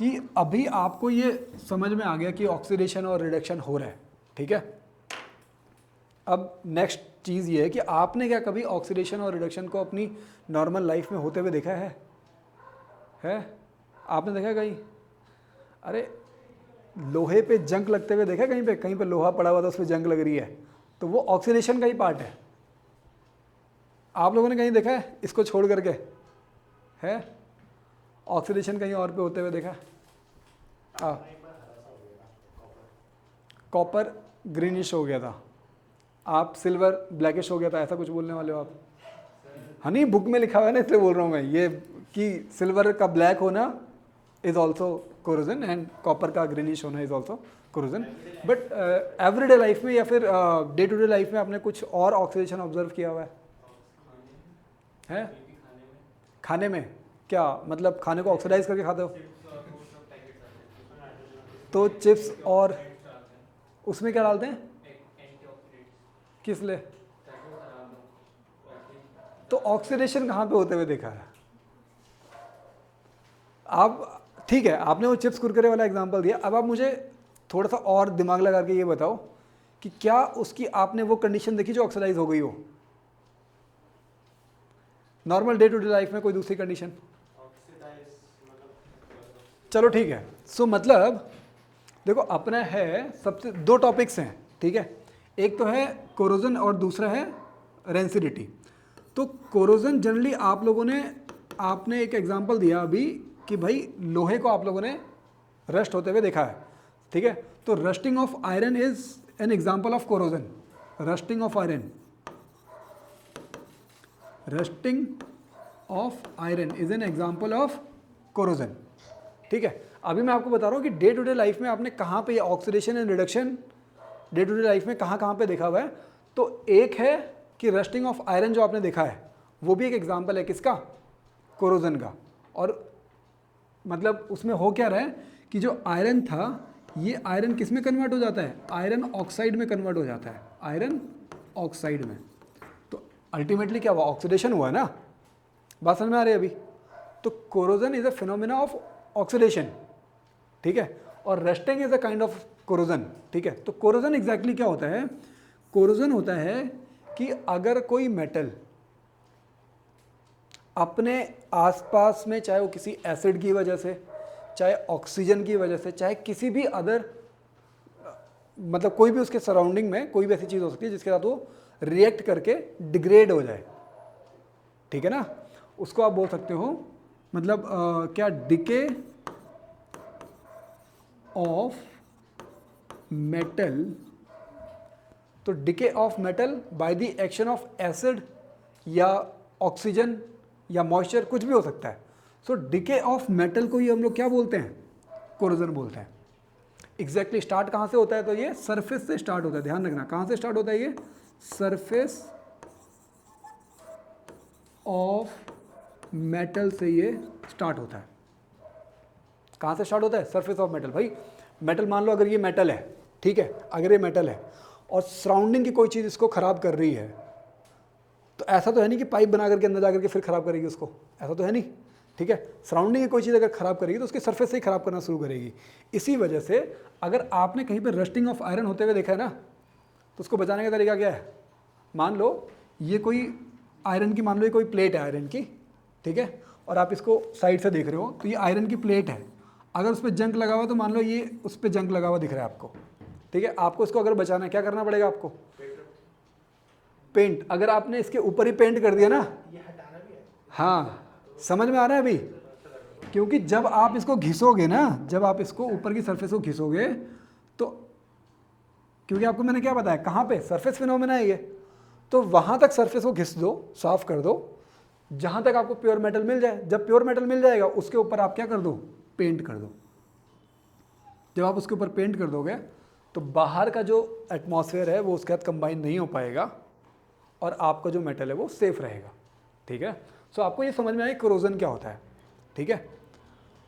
कि अभी आपको ये समझ में आ गया कि ऑक्सीडेशन और रिडक्शन हो रहा है, ठीक है। अब नेक्स्ट चीज़ ये है कि आपने क्या कभी ऑक्सीडेशन और रिडक्शन को अपनी नॉर्मल लाइफ में होते हुए देखा है? आपने देखा कहीं? अरे लोहे पे जंग लगते हुए देखा कहीं पे लोहा पड़ा हुआ था उस पर जंग लग रही है, तो वो ऑक्सीडेशन का ही पार्ट है। आप लोगों ने कहीं देखा है इसको छोड़ करके? है ऑक्सीडेशन कहीं और पे होते हुए देखा? कॉपर ग्रीनिश हो गया था, आप सिल्वर ब्लैकिश हो गया था, ऐसा कुछ बोलने वाले हो आप? हाँ नहीं, बुक में लिखा हुआ है ना, इसलिए बोल रहा हूँ मैं ये कि सिल्वर का ब्लैक होना is also corrosion and copper का ग्रीनिश होना is also corrosion. But everyday life में या फिर डे टू डे लाइफ में आपने कुछ और ऑक्सीडेशन ऑब्जर्व किया हुआ है? खाने में क्या मतलब? खाने को ऑक्सीडाइज करके खाते हो तो चिप्स, और उसमें क्या डालते हैं? किस लिए? तो ऑक्सीडेशन कहाँ पे होते हुए देखा है आप? ठीक है, आपने वो चिप्स कुरकुरे वाला एग्जांपल दिया, अब आप मुझे थोड़ा सा और दिमाग लगा के ये बताओ कि क्या उसकी आपने वो कंडीशन देखी जो ऑक्सीडाइज हो गई हो? Normal day to day life में कोई दूसरी कंडीशन? चलो ठीक है, सो मतलब देखो अपना है सबसे दो टॉपिक्स हैं, ठीक है। एक तो है कोरोजन और दूसरा है रेंसिडिटी। तो कोरोजन जनरली आप लोगों ने, आपने एक एग्जांपल दिया अभी कि भाई लोहे को आप लोगों ने रस्ट होते हुए देखा है, ठीक है। तो rusting of iron is an example of corrosion. Rusting of iron, rusting of iron is an example of corrosion, ठीक है। अभी मैं आपको बता रहा हूँ कि डे टू डे लाइफ में आपने कहाँ पे ये oxidation and reduction day to day life में कहाँ कहाँ पे देखा हुआ है। तो एक है कि रस्टिंग ऑफ आयरन जो आपने देखा है वो भी एक एग्जांपल है किसका? कोरोजन का। और मतलब उसमें हो क्या रहा है कि जो आयरन था ये आयरन किस में कन्वर्ट हो जाता है? आयरन ऑक्साइड में कन्वर्ट हो जाता है, आयरन ऑक्साइड में। तो अल्टीमेटली क्या हुआ? ऑक्सीडेशन हुआ ना। बात समझ में आ रही है अभी? तो corrosion is a phenomena of oxidation, ठीक है, और rusting is a kind of corrosion, ठीक है। तो कोरोजन एग्जैक्टली क्या होता है? कोरोजन होता है कि अगर कोई मेटल अपने आसपास में, चाहे वो किसी एसिड की वजह से, चाहे ऑक्सीजन की वजह से, चाहे किसी भी अदर, मतलब कोई भी उसके सराउंडिंग में कोई भी ऐसी चीज़ हो सकती है जिसके साथ वो रिएक्ट करके डिग्रेड हो जाए, ठीक है ना, उसको आप बोल सकते हो मतलब क्या? Decay of metal. तो decay of metal by the action of acid या ऑक्सीजन या मॉइस्चर, कुछ भी हो सकता है। सो डिके ऑफ मेटल को ही हम लोग क्या बोलते हैं? कोरोजन बोलते हैं। एग्जैक्टली स्टार्ट कहाँ से होता है? तो ये सरफेस से स्टार्ट होता है, ध्यान रखना कहाँ से स्टार्ट होता है ये? सरफेस ऑफ मेटल से ये स्टार्ट होता है। कहाँ से स्टार्ट होता है? Surface of metal. भाई मेटल मान लो अगर ये मेटल है, ठीक है, अगर ये मेटल है और सराउंडिंग की कोई चीज़ इसको ख़राब कर रही है, तो ऐसा तो है नहीं कि पाइप बना करके अंदर जा करके फिर ख़राब करेगी उसको, ऐसा तो है नहीं, ठीक है। सराउंडिंग की कोई चीज़ अगर ख़राब करेगी तो उसके सरफेस से ही ख़राब करना शुरू करेगी। इसी वजह से अगर आपने कहीं पर रस्टिंग ऑफ आयरन होते हुए देखा है ना, तो उसको बचाने का तरीका क्या है? मान लो ये कोई आयरन की, मान लो ये कोई प्लेट है आयरन की, ठीक है, और आप इसको साइड से देख रहे हो तो ये आयरन की प्लेट है। अगर उस पर जंग लगा हुआ तो मान लो ये उस पर जंग लगा हुआ दिख रहा है आपको, ठीक है। आपको इसको अगर बचाना है क्या करना पड़ेगा आपको? पेंट। अगर आपने इसके ऊपर ही पेंट कर दिया ना, हाँ समझ में आ रहा है अभी? क्योंकि जब आप इसको घिसोगे ना, जब आप इसको ऊपर की सरफेस को घिसोगे तो, क्योंकि आपको मैंने क्या बताया कहाँ पे सरफेस फिनोमेना है ये, तो वहाँ तक सरफेस को घिस दो, साफ कर दो, जहाँ तक आपको प्योर मेटल मिल जाए। जब प्योर मेटल मिल जाएगा उसके ऊपर आप क्या कर दो? पेंट कर दो। जब आप उसके ऊपर पेंट कर दोगे तो बाहर का जो एटमॉस्फेयर है वो उसके साथ कंबाइन नहीं हो पाएगा और आपका जो मेटल है वो सेफ रहेगा, ठीक है। सो आपको ये समझ में आया कोरोजन क्या होता है, ठीक है।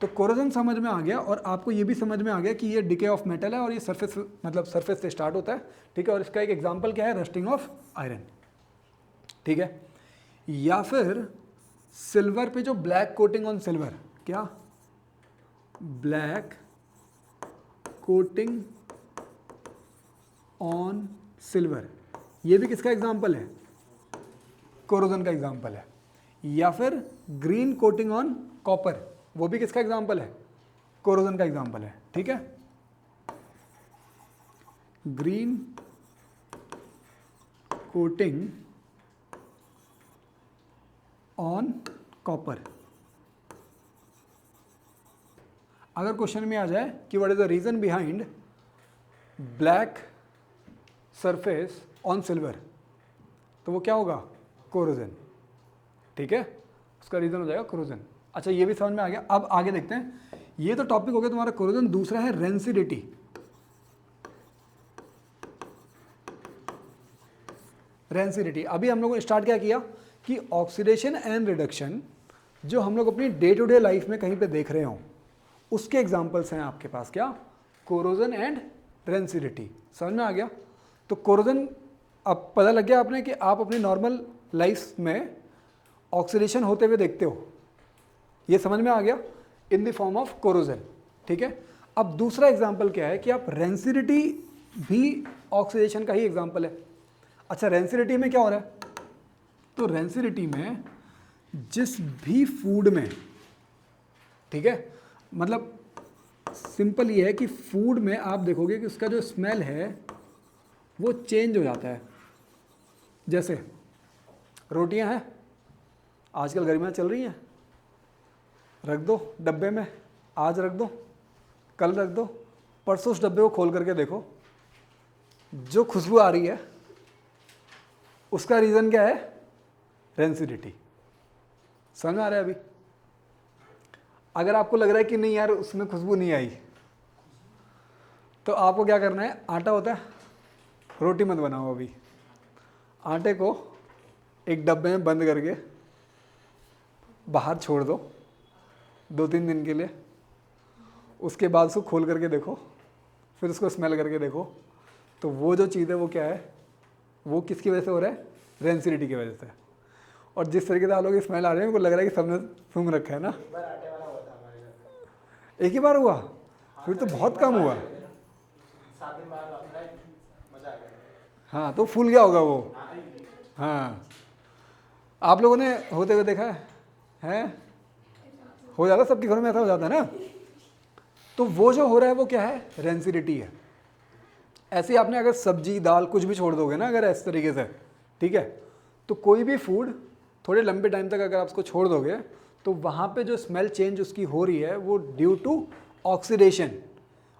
तो कोरोजन समझ में आ गया और आपको ये भी समझ में आ गया कि ये डिके ऑफ मेटल है और ये सरफेस, मतलब सरफेस से स्टार्ट होता है, ठीक है। और इसका एक एग्जांपल क्या है? रस्टिंग ऑफ आयरन, ठीक है। या फिर सिल्वर पे जो ब्लैक कोटिंग ऑन सिल्वर, क्या ब्लैक कोटिंग ऑन सिल्वर, ये भी किसका एग्जाम्पल है? कोरोजन का एग्जाम्पल है। या फिर ग्रीन कोटिंग ऑन कॉपर, वो भी किसका एग्जाम्पल है? कोरोजन का एग्जाम्पल है। ठीक है, ग्रीन कोटिंग ऑन कॉपर। अगर क्वेश्चन में आ जाए कि what is the reason behind black surface on silver, तो वो क्या होगा? कोरोजन। ठीक है, उसका रीजन हो जाएगा कोरोजन। अच्छा, ये भी समझ में आ गया। अब आगे देखते हैं, ये तो टॉपिक हो गया तुम्हारा कोरोजन। दूसरा है रेंसिडिटी। रेंसिडिटी अभी हम लोगों ने स्टार्ट क्या किया कि ऑक्सीडेशन एंड रिडक्शन जो हम लोग अपनी डे टू डे लाइफ में कहीं पे देख रहे हो, उसके एग्जांपल्स हैं आपके पास। क्या? Corrosion and rancidity. समझ में आ गया? तो कोरोजन अब पता लग गया आपने कि आप अपनी नॉर्मल लाइफ में ऑक्सीडेशन होते हुए देखते हो, ये समझ में आ गया, in the form of corrosion. ठीक है, अब दूसरा एग्जाम्पल क्या है कि आप रेंसिडिटी भी ऑक्सीडेशन का ही एग्जाम्पल है। अच्छा, रेंसिडिटी में क्या हो रहा है? तो रेंसिडिटी में जिस भी फूड में, ठीक है, मतलब सिंपल ये है कि फूड में आप देखोगे कि उसका जो स्मेल है वो चेंज हो जाता है। जैसे रोटियां हैं, आजकल गर्मियाँ चल रही हैं, रख दो डब्बे में, आज रख दो, कल रख दो, परसों उस डब्बे को खोल करके देखो, जो खुशबू आ रही है उसका रीज़न क्या है? रेंसिडिटी। समझ में आ रहा है अभी? अगर आपको लग रहा है कि नहीं यार उसमें खुशबू नहीं आई, तो आपको क्या करना है? आटा होता है, रोटी मत बनाओ अभी, आटे को एक डब्बे में बंद करके बाहर छोड़ दो 2-3 दिन के लिए, उसके बाद उसको खोल करके देखो, फिर उसको स्मेल करके देखो, तो वो जो चीज़ है वो क्या है? वो किसकी वजह से हो रहा है? रेंसिडिटी की वजह से। और जिस तरीके से आप लोग की स्मेल आ रही है, मेरे को लग रहा है कि सबने सूंघ रखा है ना। एक ही बार हुआ? फिर तो बहुत कम हुआ। हाँ, तो फूल गया होगा वो। हाँ, आप लोगों ने होते हुए देखा है? हो जाता, सबके घरों में ऐसा हो जाता है ना। तो वो जो हो रहा है वो क्या है? रेंसिडिटी है। ऐसे आपने अगर सब्जी दाल कुछ भी छोड़ दोगे ना, अगर इस तरीके से, ठीक है, तो कोई भी फूड थोड़े लंबे टाइम तक अगर आप उसको छोड़ दोगे तो वहाँ पे जो स्मेल चेंज उसकी हो रही है वो ड्यू टू ऑक्सीडेशन,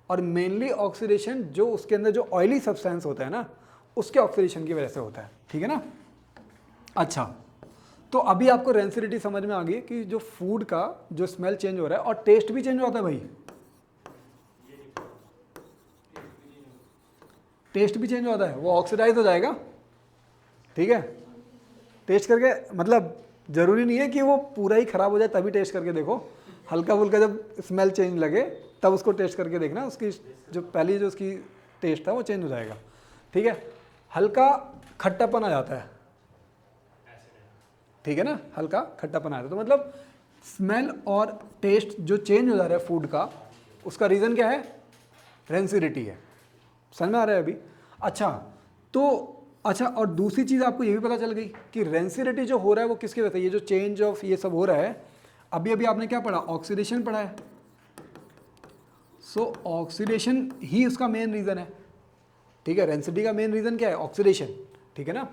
और मेनली ऑक्सीडेशन जो उसके अंदर जो ऑयली सब्सटेंस होता है ना, उसके ऑक्सीडेशन की वजह से होता है। ठीक है ना? अच्छा, तो अभी आपको रेंसिडिटी समझ में आ गई कि जो फूड का जो स्मेल चेंज हो रहा है, और टेस्ट भी चेंज होता है भाई। टेस्ट भी चेंज होता है, वो ऑक्सीडाइज हो जाएगा। ठीक है, टेस्ट करके, मतलब ज़रूरी नहीं है कि वो पूरा ही ख़राब हो जाए तभी टेस्ट करके देखो, हल्का फुल्का जब स्मेल चेंज लगे तब उसको टेस्ट करके देखना, उसकी जो पहली जो उसकी टेस्ट था वो चेंज हो जाएगा। ठीक है, हल्का खट्टापन आ जाता है, ठीक है ना, हल्का खट्टापन आ जाता है, तो मतलब स्मेल और टेस्ट जो चेंज हो जा रहा है फूड का, उसका रीज़न क्या है? रेंसिडिटी है। समझ में आ रहा है अभी? अच्छा, तो अच्छा, और दूसरी चीज़ आपको ये भी पता चल गई कि रेंसिडिटी जो हो रहा है वो किसकी वजह से, ये जो चेंज ऑफ ये सब हो रहा है, अभी अभी आपने क्या पढ़ा? ऑक्सीडेशन पढ़ा है। सो ऑक्सीडेशन ही उसका मेन रीज़न है। ठीक है, रेंसिडिटी का मेन रीज़न क्या है? ऑक्सीडेशन। ठीक है ना?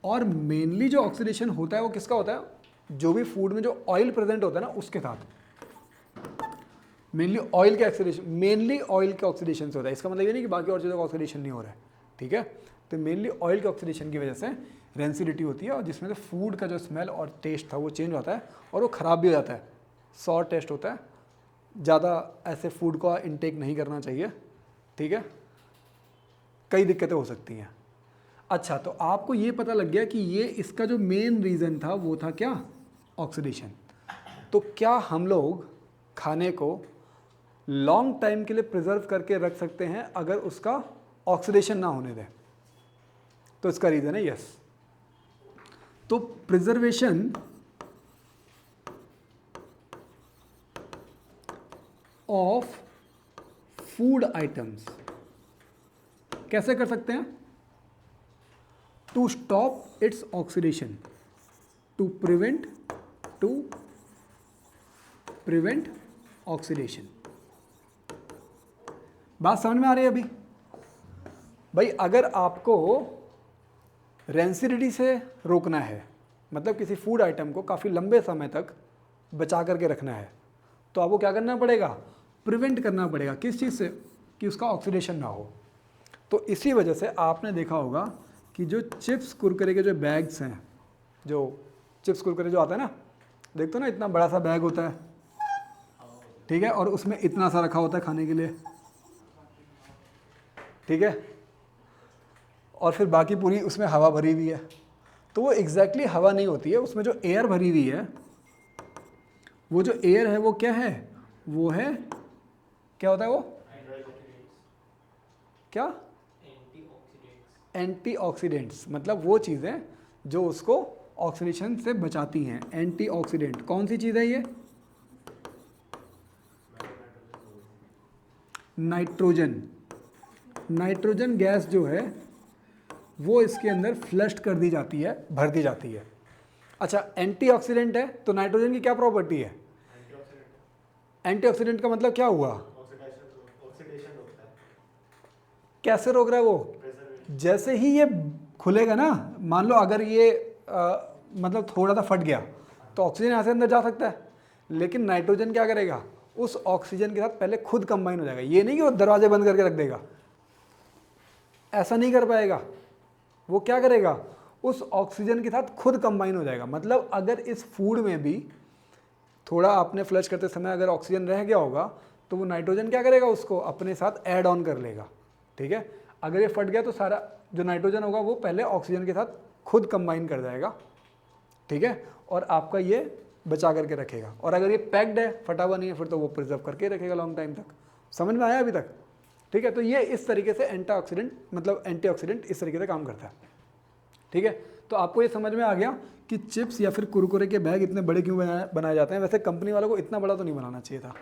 और मेनली जो ऑक्सीडेशन होता है वो किसका होता है? जो भी फूड में जो ऑयल प्रेजेंट होता है ना उसके साथ, मेनली ऑयल के ऑक्सीडेशन, मेनली ऑयल के ऑक्सीडेशन से होता है। इसका मतलब ये नहीं कि बाकी और चीज़ों का ऑक्सीडेशन नहीं हो रहा है। ठीक है, तो मेनली ऑयल के ऑक्सीडेशन की वजह से रेंसिडिटी होती है, और जिसमें से फूड का जो स्मेल और टेस्ट था वो चेंज होता है, और वो ख़राब भी हो जाता है, सॉर टेस्ट होता है। ज़्यादा ऐसे फूड का इंटेक नहीं करना चाहिए। ठीक है, कई दिक्कतें हो सकती हैं। अच्छा, तो आपको ये पता लग गया कि ये इसका जो मेन रीज़न था वो था क्या? ऑक्सीडेशन। तो क्या हम लोग खाने को लॉन्ग टाइम के लिए प्रिजर्व करके रख सकते हैं अगर उसका ऑक्सीडेशन ना होने दें? तो इसका रीज़न है यस। तो प्रिजर्वेशन ऑफ फूड आइटम्स। कैसे कर सकते हैं? To stop its oxidation, to prevent oxidation. बात समझ में आ रही है अभी? भाई अगर आपको रेंसिडिटी से रोकना है, मतलब किसी फूड आइटम को काफ़ी लंबे समय तक बचा करके रखना है, तो आपको क्या करना पड़ेगा? प्रिवेंट करना पड़ेगा। किस चीज़ से? कि उसका ऑक्सीडेशन ना हो। तो इसी वजह से आपने देखा होगा कि जो चिप्स कुरकुरे के जो बैग्स हैं, जो चिप्स कुरकुरे जो आता है ना, देखते हो ना, इतना बड़ा सा बैग होता है, ठीक है, और उसमें इतना सा रखा होता है खाने के लिए, ठीक है, और फिर बाकी पूरी उसमें हवा भरी हुई है। तो वो एग्जैक्टली हवा नहीं होती है, उसमें जो एयर भरी हुई है, वो जो एयर है वो क्या है? वो है, क्या होता है वो? क्या? एंटीऑक्सीडेंट्स। मतलब वो चीज़ें जो उसको ऑक्सीडेशन से बचाती हैं। एंटीऑक्सीडेंट कौन सी चीज़ है ये? नाइट्रोजन। नाइट्रोजन गैस जो है वो इसके अंदर फ्लश्ड कर दी जाती है, भर दी जाती है। अच्छा, एंटीऑक्सीडेंट है तो नाइट्रोजन की क्या प्रॉपर्टी है? एंटीऑक्सीडेंट का मतलब क्या हुआ? ऑक्सीडेशन होता है। कैसे रोक रहा है वो? जैसे ही ये खुलेगा ना, मान लो अगर ये मतलब थोड़ा सा फट गया तो ऑक्सीजन यहाँ से अंदर जा सकता है, लेकिन नाइट्रोजन क्या करेगा? उस ऑक्सीजन के साथ पहले खुद कंबाइन हो जाएगा। ये नहीं कि वो दरवाजे बंद करके रख देगा, ऐसा नहीं कर पाएगा। वो क्या करेगा? उस ऑक्सीजन के साथ खुद कंबाइन हो जाएगा। मतलब अगर इस फूड में भी थोड़ा आपने फ्लश करते समय अगर ऑक्सीजन रह गया होगा तो वो नाइट्रोजन क्या करेगा? उसको अपने साथ ऐड ऑन कर लेगा, ठीक है। अगर ये फट गया तो सारा जो नाइट्रोजन होगा वो पहले ऑक्सीजन के साथ खुद कंबाइन कर जाएगा, ठीक है, और आपका ये बचा करके रखेगा। और अगर ये पैक्ड है, फटा हुआ नहीं है, फिर तो वो प्रिजर्व करके रखेगा लॉन्ग टाइम तक। समझ में आया अभी तक? ठीक है, तो ये इस तरीके से एंटीऑक्सीडेंट, मतलब एंटीऑक्सीडेंट इस तरीके से काम करता है, ठीक है। तो आपको ये समझ में आ गया कि चिप्स या फिर कुरकुरे के बैग इतने बड़े क्यों बनाए जाते हैं। वैसे कंपनी वालों को इतना बड़ा तो नहीं बनाना चाहिए था।